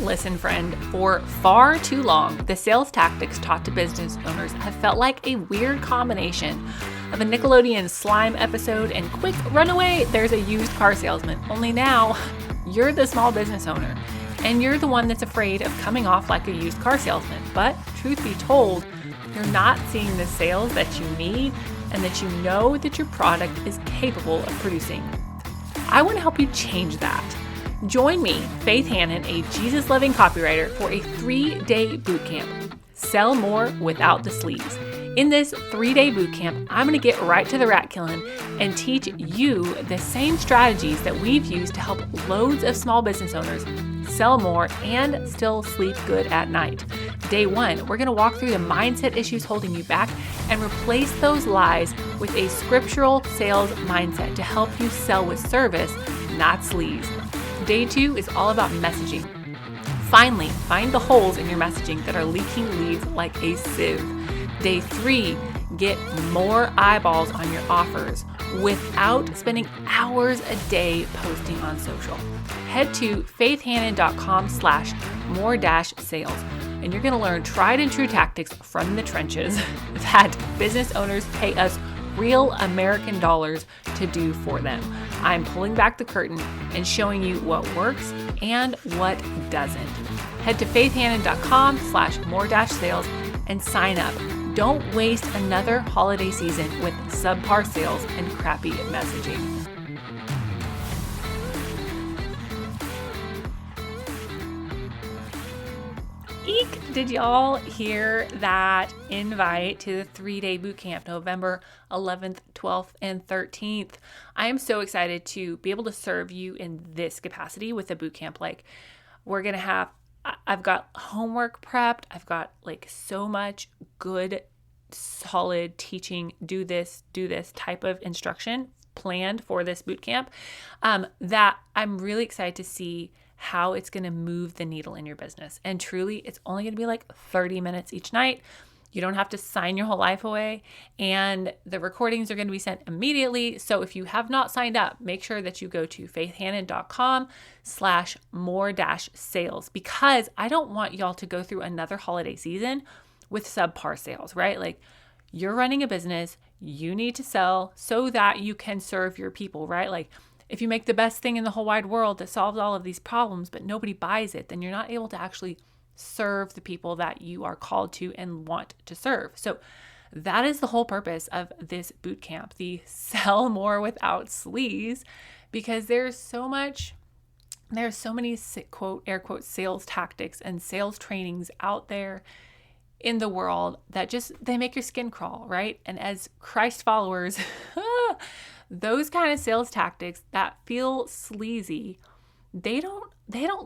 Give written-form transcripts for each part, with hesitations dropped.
Listen, friend, for far too long, the sales tactics taught to business owners have felt like a weird combination of a Nickelodeon slime episode and quick runaway, there's a used car salesman. Only now, you're the small business owner, and you're the one that's afraid of coming off like a used car salesman. But truth be told, you're not seeing the sales that you need and that you know that your product is capable of producing. I want to help you change that. Join me, Faith Hannon, a Jesus-loving copywriter, for a 3-day bootcamp. Sell more without the sleeves. In this 3-day bootcamp, I'm going to get right to the rat killing and teach you the same strategies that we've used to help loads of small business owners sell more and still sleep good at night. Day 1, we're going to walk through the mindset issues holding you back and replace those lies with a scriptural sales mindset to help you sell with service, not sleaves. Day 2 is all about messaging. Finally, find the holes in your messaging that are leaking leads like a sieve. Day 3, get more eyeballs on your offers without spending hours a day posting on social. Head to faithhannon.com/more-sales, and you're going to learn tried and true tactics from the trenches that business owners pay us real American dollars to do for them. I'm pulling back the curtain and showing you what works and what doesn't. Head to faithhannon.com/more-sales and sign up. Don't waste another holiday season with subpar sales and crappy messaging. Eek! Did y'all hear that invite to the 3-day bootcamp, November 11th, 12th, and 13th? I am so excited to be able to serve you in this capacity with the bootcamp. I've got homework prepped. I've got so much good, solid teaching, do this type of instruction planned for this bootcamp that I'm really excited to see how it's going to move the needle in your business. And truly, it's only going to be 30 minutes each night. You don't have to sign your whole life away, and the recordings are going to be sent immediately. So if you have not signed up, make sure that you go to faithhannon.com/more-sales, because I don't want y'all to go through another holiday season with subpar sales, right? You're running a business, you need to sell so that you can serve your people, right? If you make the best thing in the whole wide world that solves all of these problems, but nobody buys it, then you're not able to actually serve the people that you are called to and want to serve. So that is the whole purpose of this boot camp, the sell more without sleaves, because there's so many quote, air quote, sales tactics and sales trainings out there in the world that they make your skin crawl, right? And as Christ followers, those kind of sales tactics that feel sleazy, they don't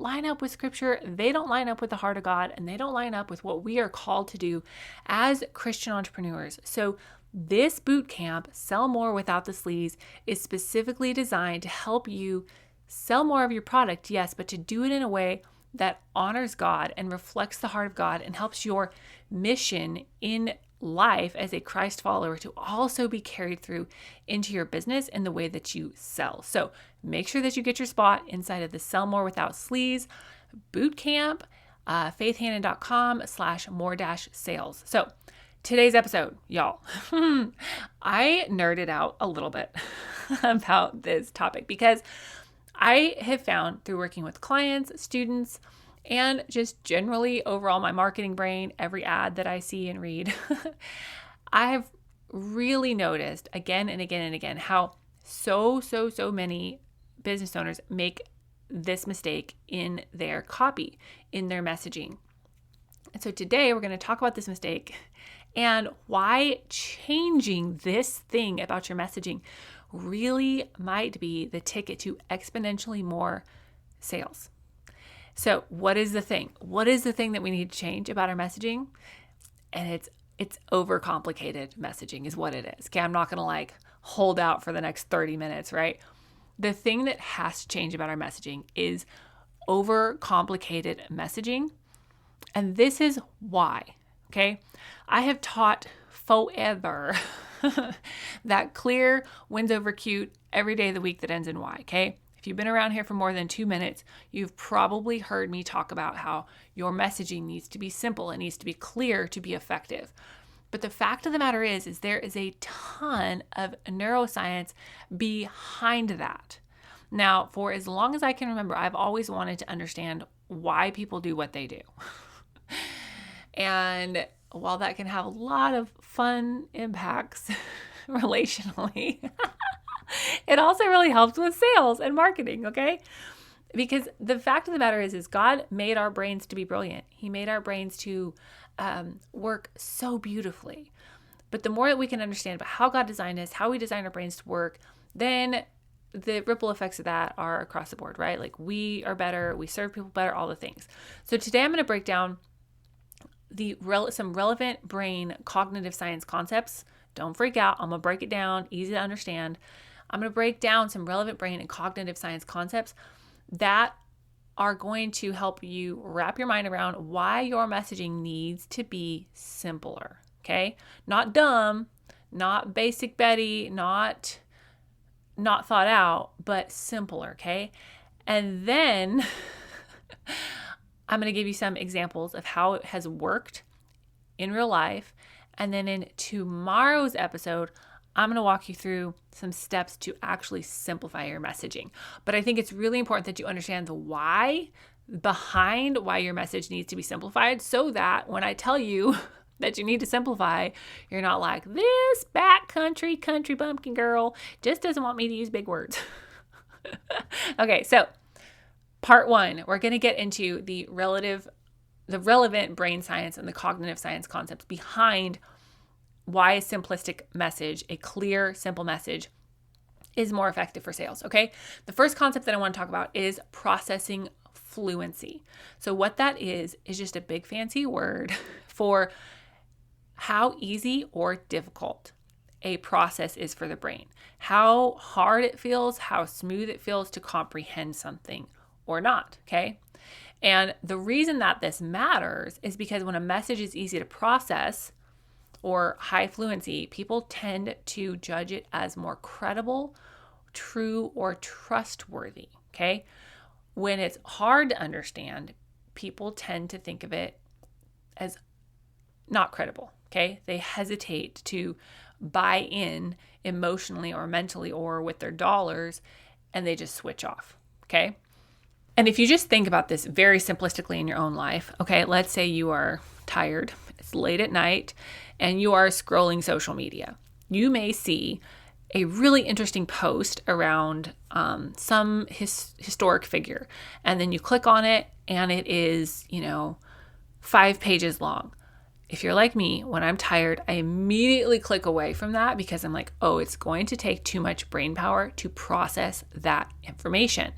line up with scripture. They don't line up with the heart of God, and they don't line up with what we are called to do as Christian entrepreneurs. So this boot camp, Sell More Without the Sleaves, is specifically designed to help you sell more of your product, yes, but to do it in a way that honors God and reflects the heart of God and helps your mission in life as a Christ follower to also be carried through into your business in the way that you sell. So make sure that you get your spot inside of the Sell More Without Sleaves bootcamp, faithhannon.com/more-sales. So today's episode, y'all, I nerded out a little bit about this topic because I have found through working with clients, students, and just generally overall my marketing brain, every ad that I see and read, I have really noticed again and again and again how so many business owners make this mistake in their copy, in their messaging. And so today we're going to talk about this mistake and why changing this thing about your messaging really might be the ticket to exponentially more sales. So what is the thing? What is the thing that we need to change about our messaging? And it's overcomplicated messaging is what it is. Okay, I'm not going to hold out for the next 30 minutes, right? The thing that has to change about our messaging is overcomplicated messaging. And this is why, okay? I have taught forever that clear wins over cute every day of the week that ends in Y, okay? If If you've been around here for more than 2 minutes, you've probably heard me talk about how your messaging needs to be simple. It needs to be clear to be effective. But the fact of the matter is there is a ton of neuroscience behind that. Now, for as long as I can remember, I've always wanted to understand why people do what they do. And while that can have a lot of fun impacts relationally, it also really helps with sales and marketing, okay? Because the fact of the matter is God made our brains to be brilliant. He made our brains to work so beautifully. But the more that we can understand about how God designed us, how we design our brains to work, then the ripple effects of that are across the board, right? Like we are better, we serve people better, all the things. So today I'm going to break down some relevant brain cognitive science concepts. Don't freak out. I'm going to break it down, easy to understand. I'm going to break down some relevant brain and cognitive science concepts that are going to help you wrap your mind around why your messaging needs to be simpler, okay? Not dumb, not basic Betty, not thought out, but simpler, okay? And then I'm going to give you some examples of how it has worked in real life. And then in tomorrow's episode, I'm going to walk you through some steps to actually simplify your messaging. But I think it's really important that you understand the why behind why your message needs to be simplified, so that when I tell you that you need to simplify, you're not like, this backcountry country bumpkin girl just doesn't want me to use big words. Okay, so part one, we're going to get into the relevant brain science and the cognitive science concepts behind why a simplistic message, a clear, simple message, is more effective for sales, okay? The first concept that I want to talk about is processing fluency. So what that is just a big fancy word for how easy or difficult a process is for the brain. How hard it feels, how smooth it feels to comprehend something or not, okay? And the reason that this matters is because when a message is easy to process, or high fluency, people tend to judge it as more credible, true, or trustworthy, okay? When it's hard to understand, people tend to think of it as not credible, okay? They hesitate to buy in emotionally or mentally or with their dollars, and they just switch off, okay? And if you just think about this very simplistically in your own life, okay, let's say you are tired, it's late at night, and you are scrolling social media. You may see a really interesting post around some historic figure, and then you click on it, and it is, 5 pages long. If you're like me, when I'm tired, I immediately click away from that because I'm like, oh, it's going to take too much brain power to process that information.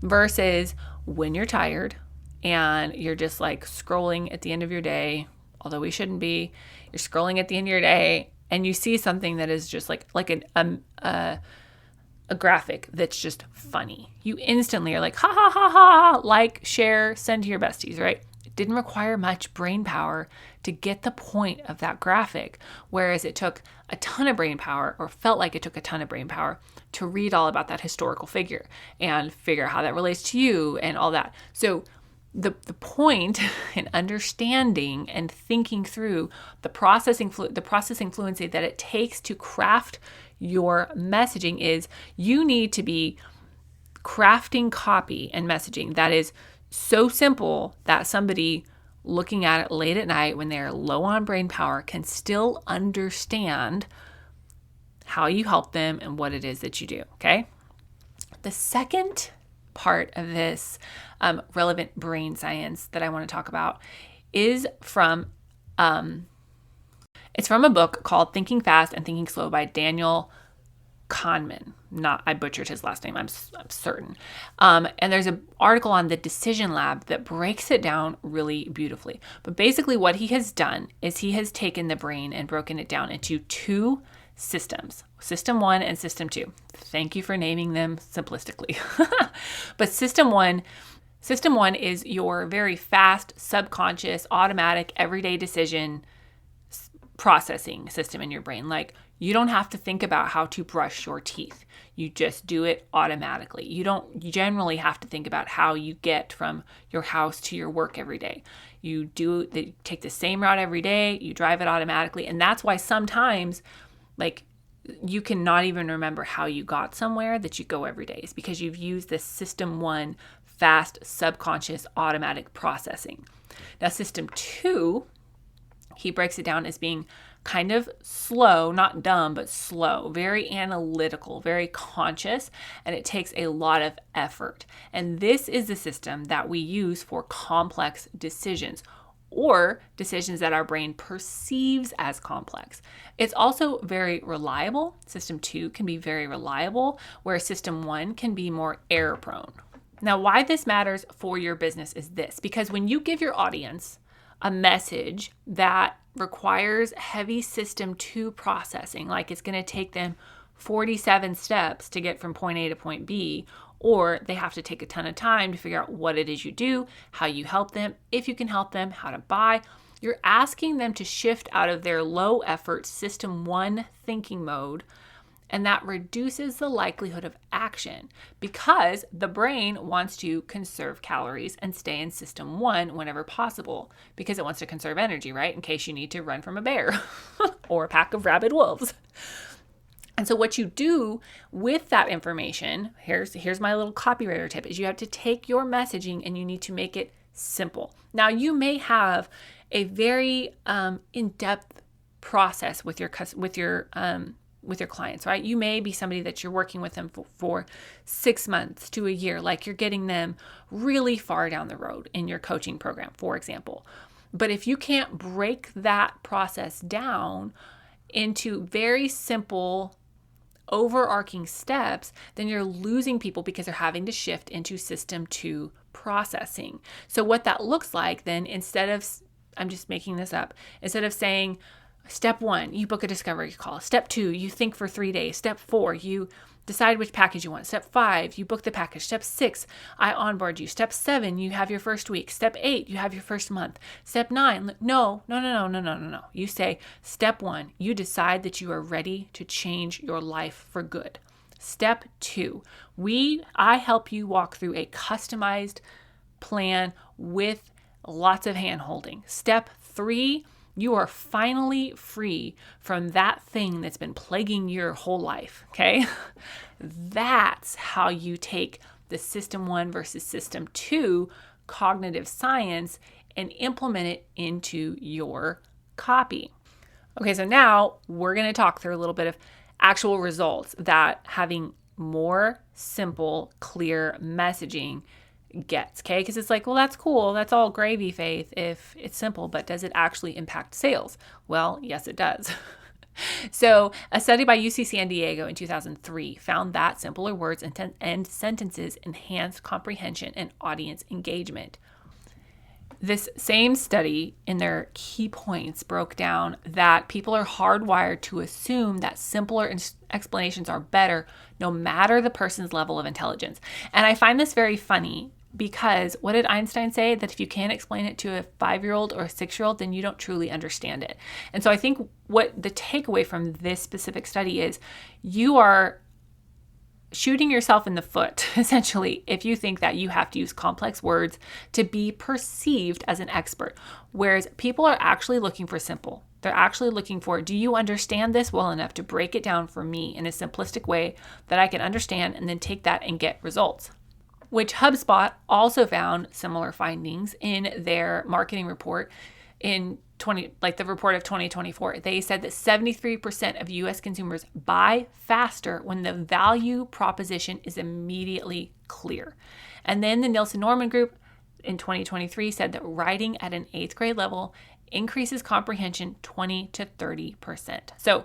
Versus when you're tired and you're just like scrolling at the end of your day, although we shouldn't be, you're scrolling at the end of your day and you see something that is just like a graphic that's just funny. You instantly are like, ha ha ha ha, like, share, send to your besties, right? It didn't require much brain power to get the point of that graphic, whereas it took a ton of brain power, or felt like it took a ton of brain power, to read all about that historical figure and figure out how that relates to you and all that. So the point in understanding and thinking through the processing fluency that it takes to craft your messaging is you need to be crafting copy and messaging that is so simple that somebody looking at it late at night when they're low on brain power can still understand how you help them and what it is that you do, okay? The second part of this relevant brain science that I want to talk about is from it's from a book called Thinking Fast and Thinking Slow by Daniel Kahneman. I butchered his last name, I'm certain. And there's an article on the Decision Lab that breaks it down really beautifully. But basically what he has done is he has taken the brain and broken it down into two systems, System 1 and System 2. Thank you for naming them simplistically. But System 1 is your very fast, subconscious, automatic, everyday decision processing system in your brain. Like, you don't have to think about how to brush your teeth. You just do it automatically. You don't generally have to think about how you get from your house to your work every day. You take the same route every day. You drive it automatically. And that's why sometimes, like, you can not even remember how you got somewhere that you go every day. It's because you've used this system 1 fast, subconscious, automatic processing. Now, system 2, he breaks it down as being kind of slow, not dumb, but slow, very analytical, very conscious, and it takes a lot of effort. And this is the system that we use for complex decisions, or decisions that our brain perceives as complex. It's also very reliable. System 2 can be very reliable, where system 1 can be more error prone. Now, why this matters for your business is this, because when you give your audience a message that requires heavy system 2 processing, like it's going to take them 47 steps to get from point A to point B, or they have to take a ton of time to figure out what it is you do, how you help them, if you can help them, how to buy, you're asking them to shift out of their low effort system 1 thinking mode. And that reduces the likelihood of action because the brain wants to conserve calories and stay in system 1 whenever possible because it wants to conserve energy, right? In case you need to run from a bear or a pack of rabid wolves. And so what you do with that information, here's my little copywriter tip, is you have to take your messaging and you need to make it simple. Now, you may have a very in-depth process with your clients, right? You may be somebody that you're working with them for 6 months to a year, like you're getting them really far down the road in your coaching program, for example. But if you can't break that process down into very simple, overarching steps, then you're losing people because they're having to shift into system 2 processing. So what that looks like then, instead of, I'm just making this up, instead of saying, step 1, you book a discovery call. Step 2, you think for 3 days. Step 4, you decide which package you want. Step 5, you book the package. Step 6, I onboard you. Step 7, you have your first week. Step 8, you have your first month. Step 9, no. You say, step 1, you decide that you are ready to change your life for good. Step 2, I help you walk through a customized plan with lots of hand holding. Step 3, you are finally free from that thing that's been plaguing your whole life, okay? That's how you take the system 1 versus system 2 cognitive science and implement it into your copy. Okay, so now we're going to talk through a little bit of actual results that having more simple, clear messaging gets, okay? Because it's like, well, that's cool. That's all gravy, Faith, if it's simple, but does it actually impact sales? Well, yes, it does. So a study by UC San Diego in 2003 found that simpler words and sentences enhanced comprehension and audience engagement. This same study, in their key points, broke down that people are hardwired to assume that simpler explanations are better, no matter the person's level of intelligence. And I find this very funny because what did Einstein say? That if you can't explain it to a 5-year-old or a 6-year-old, then you don't truly understand it. And so I think what the takeaway from this specific study is, you are shooting yourself in the foot, essentially, if you think that you have to use complex words to be perceived as an expert. Whereas people are actually looking for simple. They're actually looking for, do you understand this well enough to break it down for me in a simplistic way that I can understand and then take that and get results? Which HubSpot also found similar findings in their marketing report in the report of 2024. They said that 73% of US consumers buy faster when the value proposition is immediately clear. And then the Nielsen Norman Group in 2023 said that writing at an 8th grade level increases comprehension 20 to 30%. So,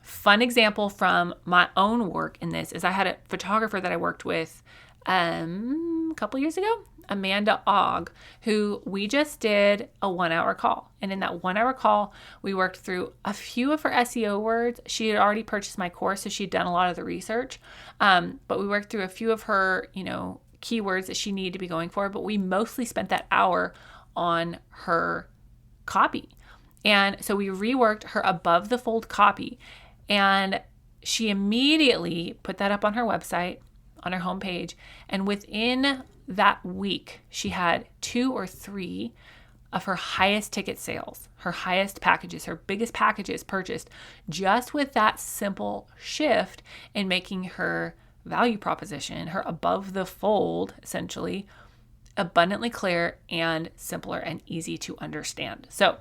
fun example from my own work in this is I had a photographer that I worked with a couple years ago, Amanda Ogg, who we just did a 1-hour call. And in that 1-hour call, we worked through a few of her SEO words. She had already purchased my course, so she'd done a lot of the research. But we worked through a few of her, keywords that she needed to be going for. But we mostly spent that hour on her copy. And so we reworked her above the fold copy, and she immediately put that up on her website, on her homepage. And within that week, she had 2 or 3 of her highest ticket sales, her highest packages, her biggest packages purchased, just with that simple shift in making her value proposition, her above the fold, essentially, abundantly clear and simpler and easy to understand. So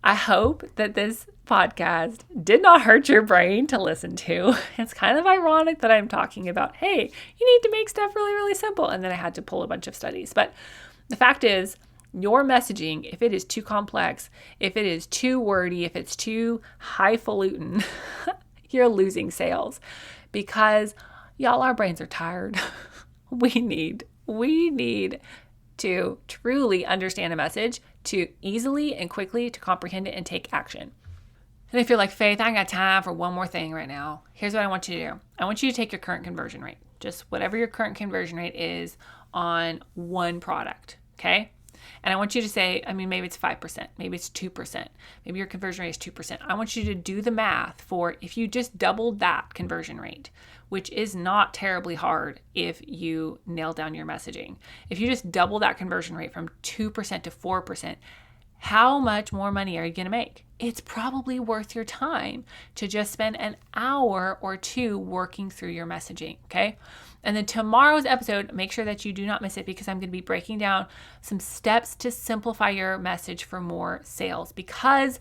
I hope that this podcast did not hurt your brain to listen to. It's kind of ironic that I'm talking about, hey, you need to make stuff really, really simple. And then I had to pull a bunch of studies. But the fact is, your messaging, if it is too complex, if it is too wordy, if it's too highfalutin, you're losing sales, because y'all, our brains are tired. We need to truly understand a message, to easily and quickly to comprehend it and take action. And if you're like, Faith, I ain't got time for one more thing right now, here's what I want you to do. I want you to take your current conversion rate, just whatever your current conversion rate is on one product, okay? And I want you to say, maybe it's 5%, maybe it's 2%, maybe your conversion rate is 2%. I want you to do the math for if you just doubled that conversion rate, which is not terribly hard if you nail down your messaging. If you just double that conversion rate from 2% to 4%, how much more money are you going to make? It's probably worth your time to just spend an hour or 2 working through your messaging, okay? And then tomorrow's episode, make sure that you do not miss it, because I'm going to be breaking down some steps to simplify your message for more sales, because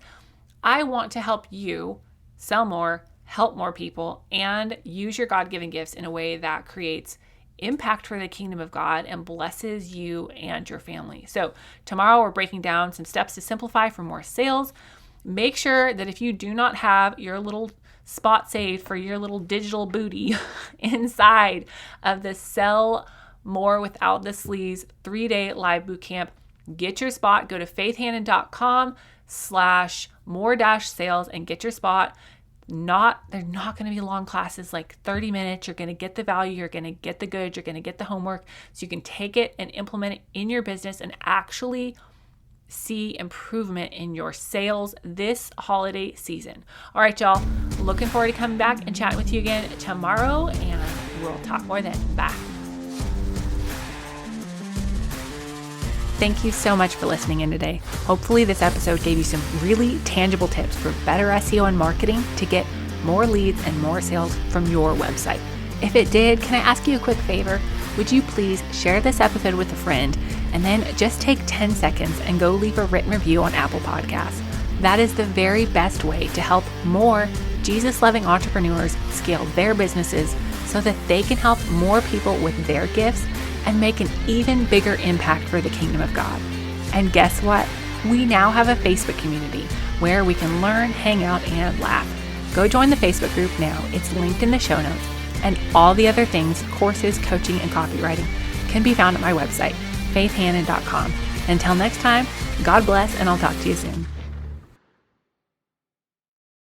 I want to help you sell more, help more people, and use your God-given gifts in a way that creates impact for the kingdom of God and blesses you and your family. So tomorrow we're breaking down some steps to simplify for more sales. Make sure that if you do not have your little spot saved for your little digital booty inside of the Sell More Without the Sleeves 3-day live bootcamp, get your spot. Go to faithhannon.com/more-sales and get your spot. They're not going to be long classes, like 30 minutes. You're going to get the value, you're going to get the goods, you're going to get the homework, so you can take it and implement it in your business and actually see improvement in your sales this holiday season. All right, y'all. Looking forward to coming back and chatting with you again tomorrow, and we'll talk more then. Bye. Thank you so much for listening in today. Hopefully this episode gave you some really tangible tips for better SEO and marketing to get more leads and more sales from your website. If it did, can I ask you a quick favor? Would you please share this episode with a friend, and then just take 10 seconds and go leave a written review on Apple Podcasts. That is the very best way to help more Jesus-loving entrepreneurs scale their businesses so that they can help more people with their gifts and make an even bigger impact for the kingdom of God. And guess what? We now have a Facebook community where we can learn, hang out, and laugh. Go join the Facebook group now. It's linked in the show notes. And all the other things, courses, coaching, and copywriting, can be found at my website, faithhannon.com. Until next time, God bless, and I'll talk to you soon.